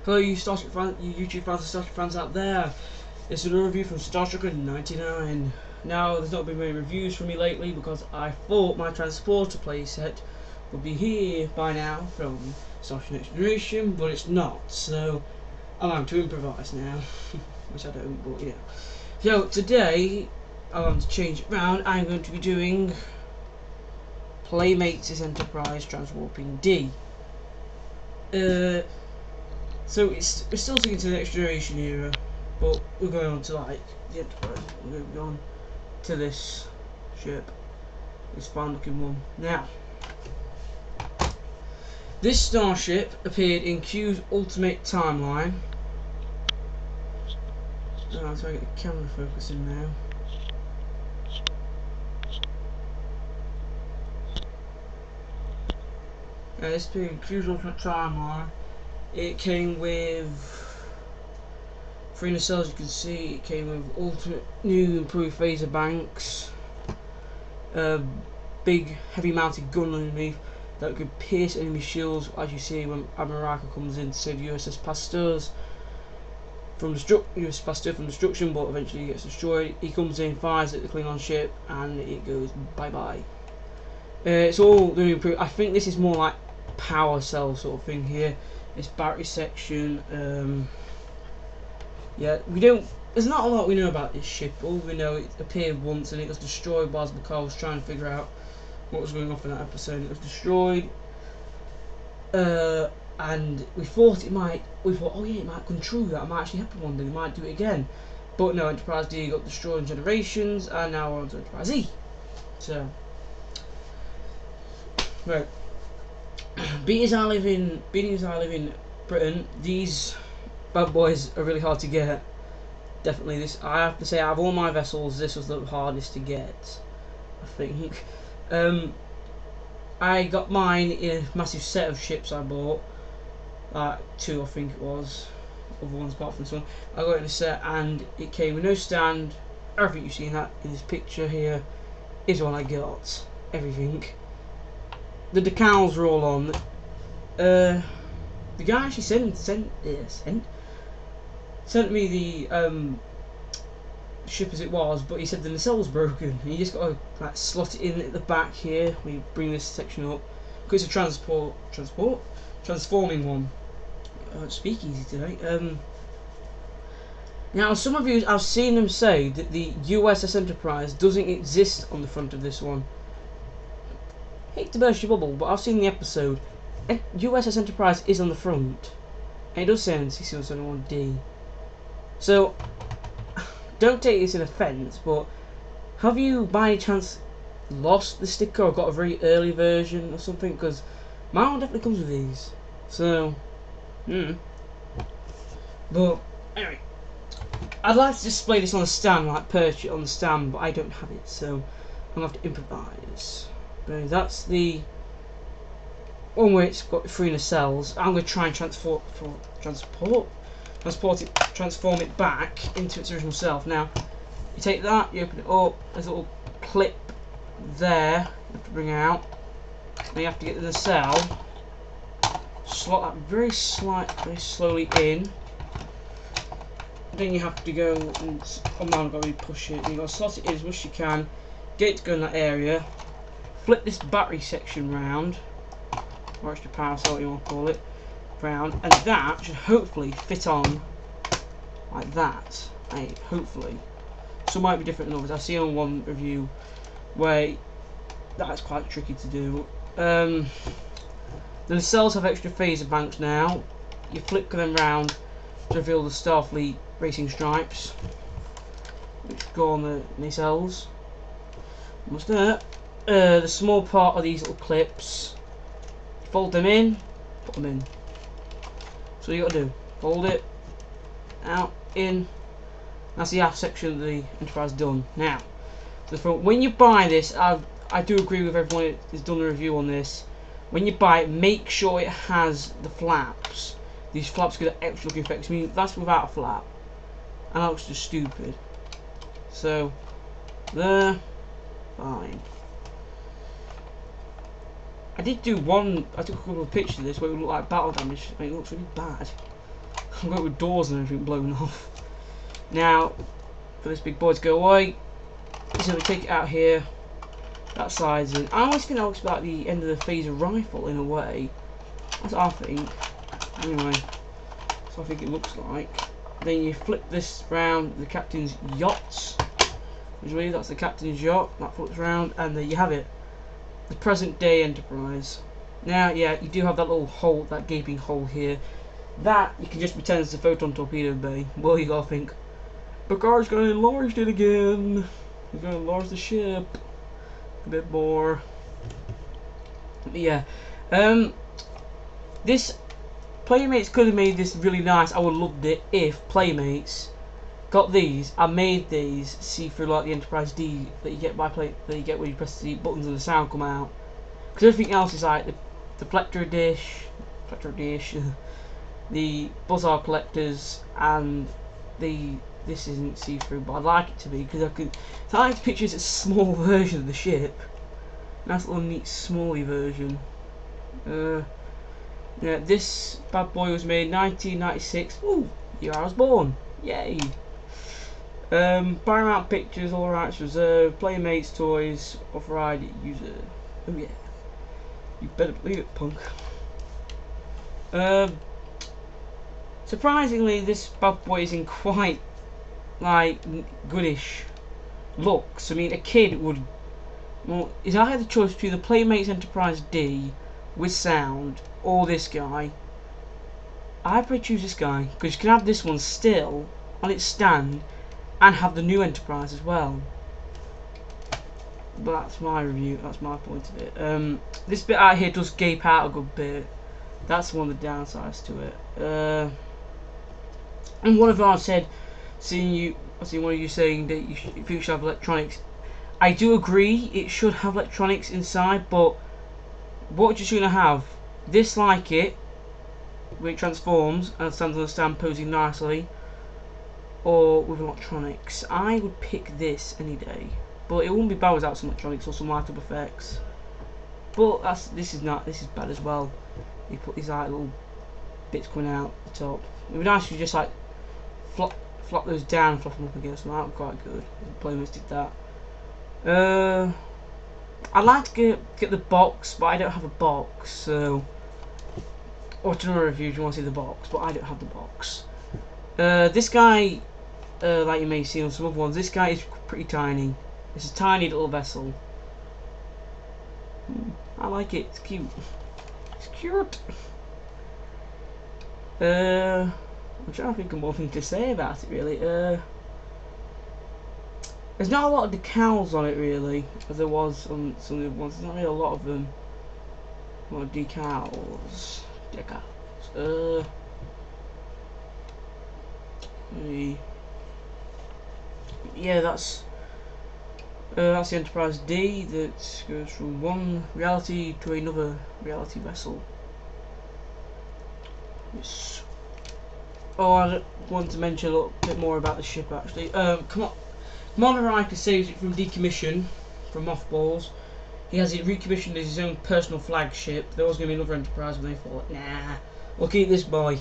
Hello, you Starship fans, you YouTube fans and Starship fans out there. This is a review from Star Trek 99. Now, there's not been many reviews from me lately because I thought my transporter playset would be here by now from Starship Next Generation, but it's not. So I'm having to improvise now, which I don't. But yeah. So today I'm going to change it round. I'm going to be doing Playmates' Enterprise Transwarping D. So we're still sticking to the Next Generation era, but we're going on to like the Enterprise. We're moving on to this ship, this fine looking one. Now, this starship appeared in Q's Ultimate Timeline. I'm trying to get the camera focusing now. This appeared in Q's Ultimate Timeline. It came with 3 nacelles, you can see. It came with ultimate new improved phaser banks, a big heavy mounted gun underneath that could pierce enemy shields, as you see when Amaraka comes in to save USS Pasteur from destruction, but eventually gets destroyed. He comes in, fires at the Klingon ship, and it goes bye bye. It's all new improved. I think this is more like power cell sort of thing here. This battery section, yeah, there's not a lot we know about this ship. All we know, it appeared once and it was destroyed whilst Bakar was trying to figure out what was going on in that episode. It was destroyed, and we thought, oh yeah, it might come true, that might actually happen one day, they might do it again. But no, Enterprise D got destroyed in Generations, and now we're on to Enterprise E. So, right. Being as I live in Britain, these bad boys are really hard to get. Definitely, this, I have to say, out of all my vessels, this was the hardest to get, I think. I got mine in a massive set of ships I bought, like 2 I think it was, other ones apart from this one. I got it in a set and it came with no stand. Everything you see in this picture here is what I got. Everything. The decals were all on. The guy actually sent me the ship as it was, but he said the nacelle was broken. You just got to like slot it in at the back here. We bring this section up because it's a transforming one. Speak easy today. Now, some of you, I've seen them say that the USS Enterprise doesn't exist on the front of this one. Hate to burst your bubble, but I've seen the episode. USS Enterprise is on the front, and it does say NC-171D. So, don't take this in offence, but have you by any chance lost the sticker or got a very early version or something? Because mine one definitely comes with these. So, But anyway, I'd like to display this on a stand, like perch it on the stand, but I don't have it, so I'm gonna have to improvise. But that's the one where it's got 3 nacelles. I'm going to try and transform it back into its original self. Now, you take that, you open it up, there's a little clip there you have to bring out. Then you have to get the nacelle, slot that very slowly in. Then you have to go and, oh man, I've got to really push it. You've got to slot it in as much as you can, get it to go in that area. Flip this battery section round, or extra power cell, what you want to call it, round, and that should hopefully fit on like that. Hey, hopefully. Some might be different than others. I see on one review where that's quite tricky to do. The nacelles have extra phaser banks now. You flip them round to reveal the Starfleet racing stripes, which go on the nacelles. Almost there. The small part of these little clips, fold them in, put them in. So you got to do, fold it out, in. That's the aft section of the Enterprise done. Now, to the front. When you buy this, I do agree with everyone who's done a review on this. When you buy it, make sure it has the flaps. These flaps get extra looking effects. I mean, that's without a flap, and that looks just stupid. So, there, fine. I took a couple of pictures of this where it looked like battle damage, and it looks really bad. I've got with doors and everything blown off. Now, for this big boy to go away, so we take it out here. That side's in. I always think that looks like the end of the phaser rifle in a way. That's what I think. Anyway, so I think it looks like. Then you flip this round, the captain's yachts. Usually that's the captain's yacht. That flips round, and there you have it. The present day Enterprise. Now, yeah, you do have that little hole, that gaping hole here. That you can just pretend it's a photon torpedo bay. Well, you gotta think, Picard's gonna enlarge it again. He's gonna enlarge the ship a bit more. But yeah, this Playmates could have made this really nice. I would have loved it if Playmates got these. I made these see through like the Enterprise D that you get by that you get when you press the buttons and the sound come out. Because everything else is like the Plectra dish, the Buzzard collectors, and this isn't see-through, but I'd like it to be because I like to picture it's a small version of the ship. Nice little neat smally version. Yeah, this bad boy was made 1996. Ooh, year I was born. Yay. Paramount Pictures, all rights reserved. Playmates toys, authorized user. Oh yeah, you better believe it, punk. Surprisingly, this bad boy is in quite like goodish looks. I mean, a kid would. Well, if I had the choice between the Playmates Enterprise D with sound or this guy, I'd probably choose this guy because you can have this one still on its stand and have the new Enterprise as well. But that's my review. That's my point of it. This bit out here does gape out a good bit. That's one of the downsides to it. And one of them said, I seen one of you saying that you think it should have electronics. I do agree, it should have electronics inside, but what you're going to have, this like it, where it transforms and stands on the stand posing nicely, or with electronics. I would pick this any day, but it wouldn't be bad without some electronics or some light up effects. But this is bad as well. You put these like little bits coming out the top. It would be nice if you just like flop those down and flop them up again, so that would be quite good. Playmates did that. I'd like to get the box, but I don't have a box, so. Or to another review if you want to see the box, but I don't have the box. This guy, like you may see on some other ones, this guy is pretty tiny. It's a tiny little vessel. I like it. It's cute. It's cute. I'm trying to think of more things to say about it really. There's not a lot of decals on it really, as there was on some of the ones. There's not really a lot of them. A lot of decals. Yeah, that's the Enterprise D that goes from one reality to another reality vessel. Yes. Oh, I want to mention a little bit more about the ship actually. Commander Riker saves it from decommission, from mothballs. He has it recommissioned as his own personal flagship. There was going to be another Enterprise, but they thought, nah, we'll keep this boy.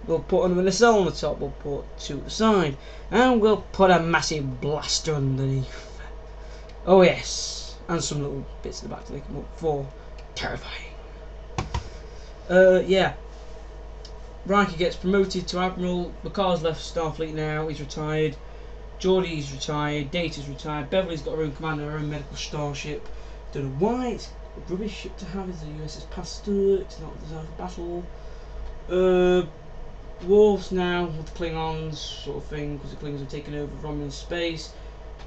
We'll put him in a cell on the top, we'll put two at the side, and we'll put a massive blaster underneath. Oh yes, and some little bits at the back to make him look for terrifying. Yeah. Riker gets promoted to Admiral. Picard's left Starfleet now, he's retired. Geordie's retired, Data's retired, Beverly's got her own command and her own medical starship. Don't know why, it's a rubbish ship to have, it's the USS Pasteur, it's not designed for battle. Worf's now with the Klingons, sort of thing, because the Klingons have taken over Romulan space.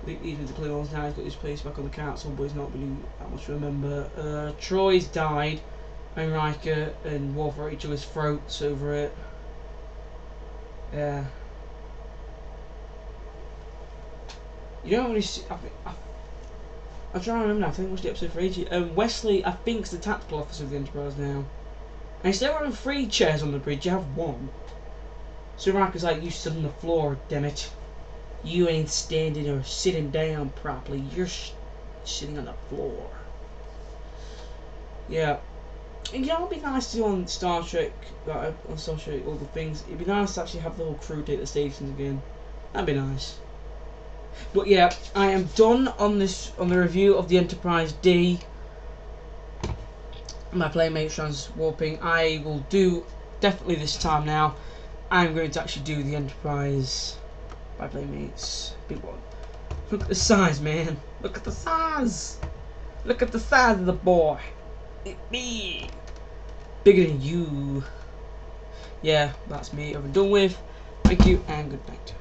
Even the Klingons now, he's got his place back on the council, but he's not really that much to remember. Troy's died, and Riker and Worf are at each other's throats over it. Yeah. You don't really see. I'm trying to remember now. I think I watched the episode for ages. Wesley, I think, is the tactical officer of the Enterprise now. And instead of having 3 chairs on the bridge, you have 1. So Riker's like, you sit on the floor, dammit. You ain't standing or sitting down properly. You're sitting on the floor. Yeah. And you know, it'd be nice to do on Star Trek, like on Star Trek, all the things. It'd be nice to actually have the whole crew take the stations again. That'd be nice. But yeah, I am done on this, on the review of the Enterprise D. My playmates transwarping. I will do definitely this time now. I'm going to actually do the Enterprise by playmates. Big one. Look at the size, man. Look at the size. Look at the size of the boy. It's big. Bigger than you. Yeah, that's me over and done with. Thank you and good night.